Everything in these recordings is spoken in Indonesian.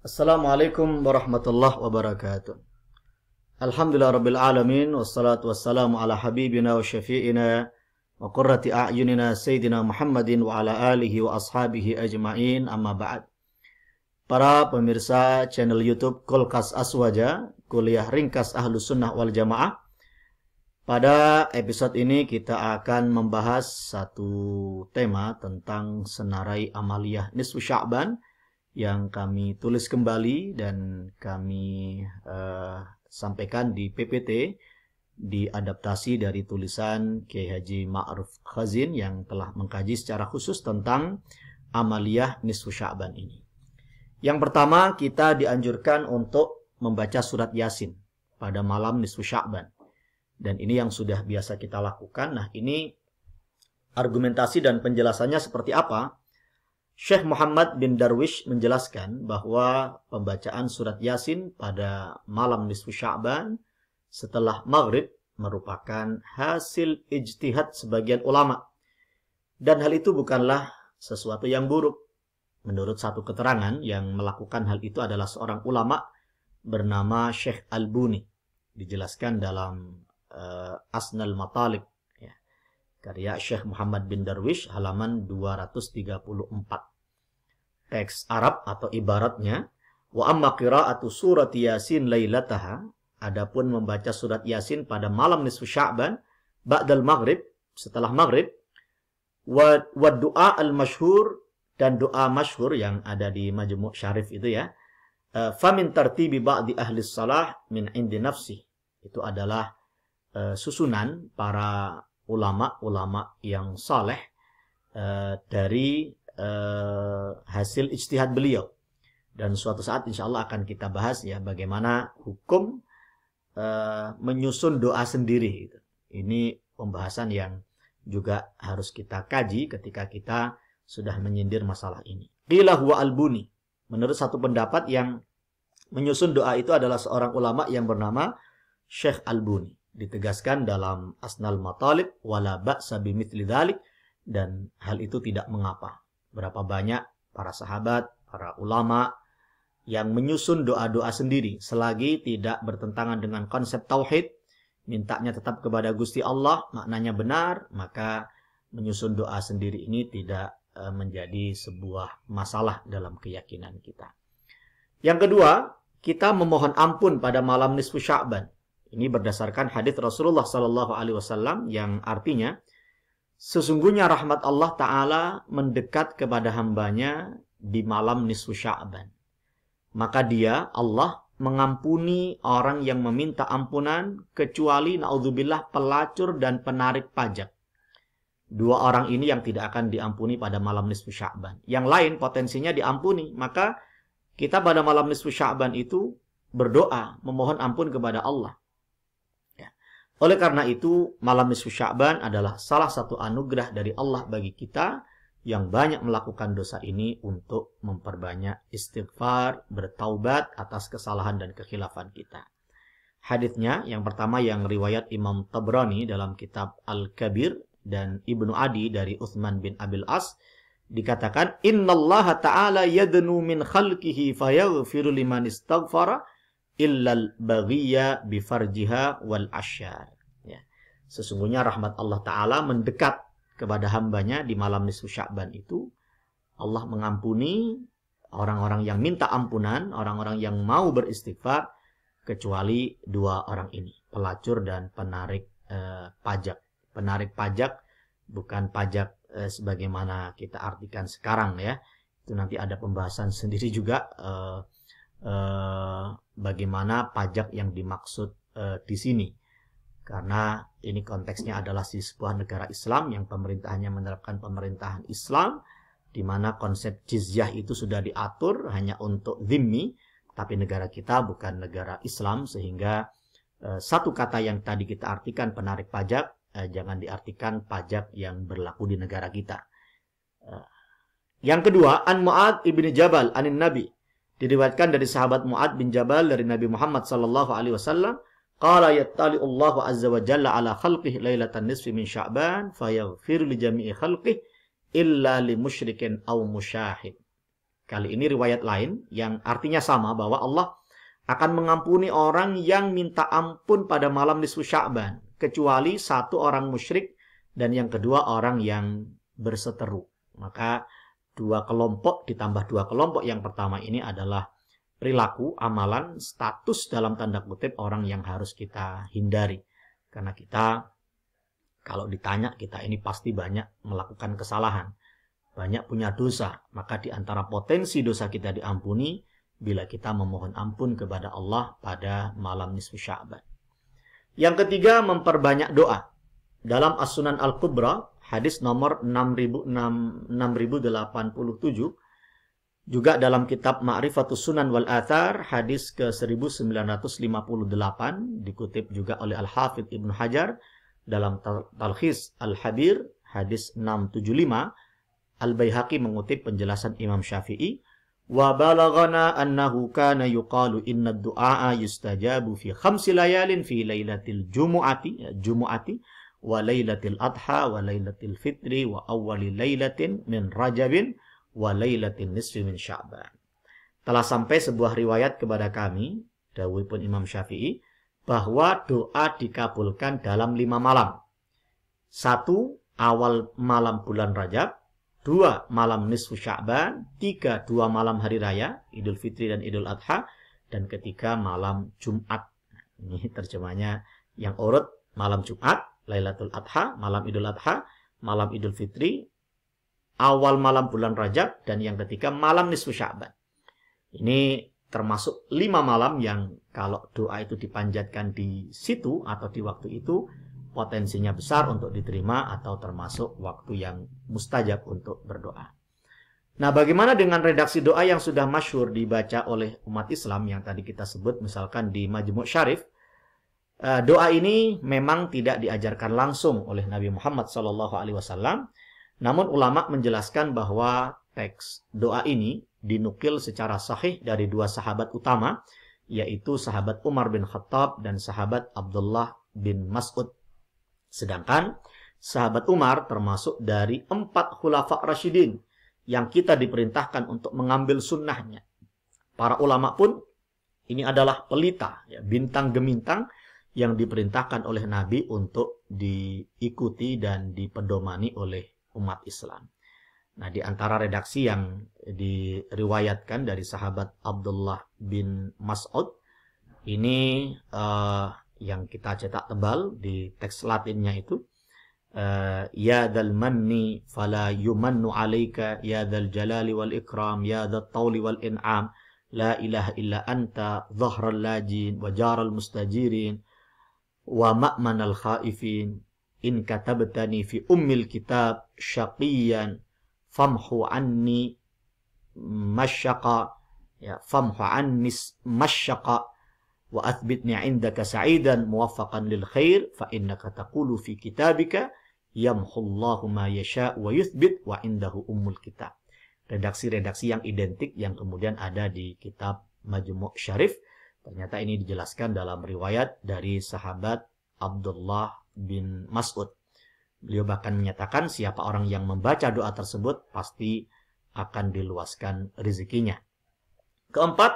Assalamualaikum warahmatullahi wabarakatuh. Alhamdulillah rabbil alamin, wassalatu wassalamu ala habibina wa syafi'ina wa qurrati a'yunina sayyidina Muhammadin wa ala alihi wa ashabihi ajma'in, amma ba'd. Para pemirsa channel YouTube Kulkas Aswaja, kuliah ringkas Ahlus Sunnah wal Jamaah. Pada episode ini kita akan membahas satu tema tentang senarai amaliyah nisfu Sya'ban yang kami tulis kembali dan kami sampaikan di PPT, diadaptasi dari tulisan Kiai Haji Ma'ruf Khazin yang telah mengkaji secara khusus tentang amaliyah nisfu Sya'ban ini. Yang pertama, kita dianjurkan untuk membaca surat Yasin pada malam nisfu Sya'ban. Dan ini yang sudah biasa kita lakukan. Nah, ini argumentasi dan penjelasannya seperti apa? Syekh Muhammad bin Darwish menjelaskan bahwa pembacaan surat Yasin pada malam nisfu Sya'ban setelah maghrib merupakan hasil ijtihad sebagian ulama. Dan hal itu bukanlah sesuatu yang buruk. Menurut satu keterangan, yang melakukan hal itu adalah seorang ulama bernama Syekh Al-Buni. Dijelaskan dalam Asnal Matalib, ya, karya Syekh Muhammad bin Darwish, halaman 234. Teks Arab atau ibaratnya, wa amma qira'atu surat Yasin lailataha, adapun membaca surat Yasin pada malam nisfu Sya'ban ba'dal maghrib, setelah maghrib, wa du'a al-masyhur, dan doa masyhur yang ada di Majmu' Syarif itu ya, famin tartibi ba'di ahli salah min indi nafsi, itu adalah susunan para ulama-ulama yang saleh dari hasil ijtihad beliau. Dan suatu saat insya Allah akan kita bahas ya bagaimana hukum menyusun doa sendiri. Gitu. Ini pembahasan yang juga harus kita kaji ketika kita sudah menyindir masalah ini. Qila huwa al-Buni. Menurut satu pendapat, yang menyusun doa itu adalah seorang ulama yang bernama Syekh Al-Buni. Ditegaskan dalam Asnal Matalib, wala ba'sa bimithli dzalik, dan hal itu tidak mengapa. Berapa banyak para sahabat, para ulama yang menyusun doa-doa sendiri selagi tidak bertentangan dengan konsep tauhid, mintanya tetap kepada Gusti Allah, maknanya benar, maka menyusun doa sendiri ini tidak menjadi sebuah masalah dalam keyakinan kita. Yang kedua, kita memohon ampun pada malam nisfu Sya'ban. Ini berdasarkan hadis Rasulullah Sallallahu Alaihi Wasallam yang artinya, sesungguhnya rahmat Allah Ta'ala mendekat kepada hambanya di malam nisfu Sya'ban. Maka dia, Allah, mengampuni orang yang meminta ampunan, kecuali, na'udzubillah, pelacur dan penarik pajak. Dua orang ini yang tidak akan diampuni pada malam nisfu Sya'ban. Yang lain potensinya diampuni. Maka kita pada malam nisfu Sya'ban itu berdoa, memohon ampun kepada Allah. Oleh karena itu, malam nisfu Sya'ban adalah salah satu anugerah dari Allah bagi kita yang banyak melakukan dosa ini untuk memperbanyak istighfar, bertaubat atas kesalahan dan kekhilafan kita. Haditsnya yang pertama yang riwayat Imam Tabrani dalam kitab Al-Kabir dan Ibnu Adi dari Utsman bin Abil As dikatakan, innallaha ta'ala yadnu min khalqihi fayaghfiru liman istaghfara illal baghiya bifarjiha wal asyar. Ya. Sesungguhnya rahmat Allah Ta'ala mendekat kepada hambanya di malam nisfu Sya'ban itu. Allah mengampuni orang-orang yang minta ampunan, orang-orang yang mau beristighfar, kecuali dua orang ini, pelacur dan penarik pajak. Penarik pajak bukan pajak sebagaimana kita artikan sekarang ya. Itu nanti ada pembahasan sendiri juga bagaimana pajak yang dimaksud di sini, karena ini konteksnya adalah di sebuah negara Islam yang pemerintahnya menerapkan pemerintahan Islam, di mana konsep jizyah itu sudah diatur hanya untuk dhimmi, tapi negara kita bukan negara Islam, sehingga satu kata yang tadi kita artikan penarik pajak jangan diartikan pajak yang berlaku di negara kita. Yang kedua, an Mu'ad ibni Jabal anin Nabi. Diriwayatkan dari sahabat Mu'ad bin Jabal dari Nabi Muhammad sallallahu alaihi wasallam, qala yattali'u Allahu azza wa jalla ala khalqihi lailatan nisfi min Sya'ban fayaghfir li jami'i khalqihi illa li musyrikin aw musyahid. Kali ini riwayat lain yang artinya sama, bahwa Allah akan mengampuni orang yang minta ampun pada malam nisfu Sya'ban, kecuali satu orang musyrik dan yang kedua orang yang berseteru. Maka dua kelompok ditambah dua kelompok yang pertama ini adalah perilaku, amalan, status dalam tanda kutip orang yang harus kita hindari. Karena kita, kalau ditanya, kita ini pasti banyak melakukan kesalahan, banyak punya dosa. Maka di antara potensi dosa kita diampuni bila kita memohon ampun kepada Allah pada malam nisfu Sya'ban. Yang ketiga, memperbanyak doa. Dalam As-Sunan Al-Kubra, hadis nomor 6087, juga dalam kitab Ma'rifatus Sunan wal Athar, hadis ke 1958, dikutip juga oleh Al-Hafidh Ibnu Hajar dalam Talkhis Al-Habir, hadis 675, Al-Baihaqi mengutip penjelasan Imam Syafi'i, wa balaghana annahu kana yuqalu inna ad-du'a yustajabu fi 5 layalin fi lailatil jumu'ati wa lailatil adha wa lailatil fitri wa awwali lailatin min rajabin wa lailatin nisfi min sya'ban. Telah sampai sebuah riwayat kepada kami, dawuhipun Imam Syafi'i, bahwa doa dikabulkan dalam 5 malam. 1, awal malam bulan Rajab, 2, malam nisfu Sya'ban, 3, 2 malam hari raya, Idul Fitri dan Idul Adha, dan ketiga malam Jumat. Ini terjemahnya yang urut: malam Jumat, Lailatul Adha, malam Idul Adha, malam Idul Fitri, awal malam bulan Rajab, dan yang ketiga malam nisfu Sya'ban. Ini termasuk 5 malam yang kalau doa itu dipanjatkan di situ atau di waktu itu, potensinya besar untuk diterima atau termasuk waktu yang mustajab untuk berdoa. Nah, bagaimana dengan redaksi doa yang sudah masyhur dibaca oleh umat Islam yang tadi kita sebut, misalkan di Majmu' Syarif? Doa ini memang tidak diajarkan langsung oleh Nabi Muhammad SAW, namun ulama menjelaskan bahwa teks doa ini dinukil secara sahih dari 2 sahabat utama, yaitu sahabat Umar bin Khattab dan sahabat Abdullah bin Mas'ud. Sedangkan sahabat Umar termasuk dari 4 khulafa Rasyidin yang kita diperintahkan untuk mengambil sunnahnya. Para ulama pun ini adalah pelita, ya, bintang gemintang yang diperintahkan oleh Nabi untuk diikuti dan dipedomani oleh umat Islam. Nah, di antara redaksi yang diriwayatkan dari sahabat Abdullah bin Mas'ud, ini yang kita cetak tebal di teks Latinnya itu, ya dzal manni fala yumannu alaika, ya dzal jalali wal ikram, ya dzat tauli wal in'am, la ilaha illa anta dhahral lajin wa jaral mustajirin wa ma'manal khaifin, in katabtani fi ummil kitab syaqiyan famhu anni masyaqa, ya, famhu anni masyaqa wa athbitni indaka sa'idan muwaffaqan lil khair fa innaka taqulu fi kitabika yamhullahu ma yasha wa yuthbit wa indahu ummul kitab. Redaksi-redaksi yang identik yang kemudian ada di kitab Majmu' Syarif, ternyata ini dijelaskan dalam riwayat dari sahabat Abdullah bin Mas'ud. Beliau bahkan menyatakan siapa orang yang membaca doa tersebut pasti akan diluaskan rezekinya. Keempat,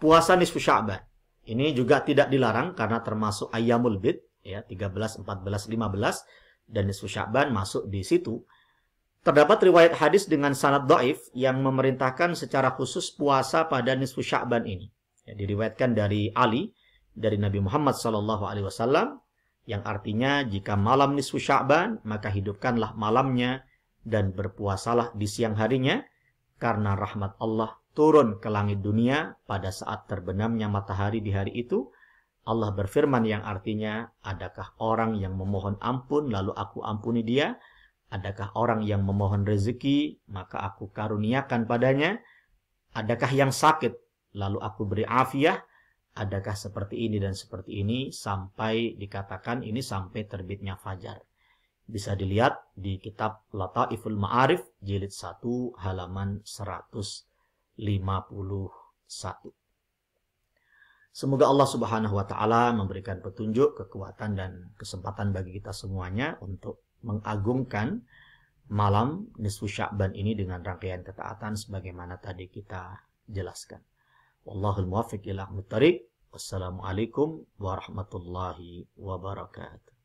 puasa nisfu Sya'ban. Ini juga tidak dilarang karena termasuk ayyamul bid, ya, 13, 14, 15, dan nisfu Sya'ban masuk di situ. Terdapat riwayat hadis dengan sanad dhaif yang memerintahkan secara khusus puasa pada nisfu Sya'ban ini. Ya, diriwayatkan dari Ali, dari Nabi Muhammad SAW, yang artinya jika malam nisfu Sya'ban, maka hidupkanlah malamnya dan berpuasalah di siang harinya, karena rahmat Allah turun ke langit dunia pada saat terbenamnya matahari di hari itu. Allah berfirman yang artinya, adakah orang yang memohon ampun lalu aku ampuni dia? Adakah orang yang memohon rezeki maka aku karuniakan padanya? Adakah yang sakit lalu aku beri afiah? Adakah seperti ini dan seperti ini, sampai dikatakan ini sampai terbitnya fajar. Bisa dilihat di kitab Lataiful Ma'arif jilid 1 halaman 151. Semoga Allah Subhanahu wa taala memberikan petunjuk, kekuatan dan kesempatan bagi kita semuanya untuk mengagungkan malam nisfu Sya'ban ini dengan rangkaian ketaatan sebagaimana tadi kita jelaskan. Wallahul muwaffiq ila aqwamit thariq. Wassalamualaikum warahmatullahi wabarakatuh.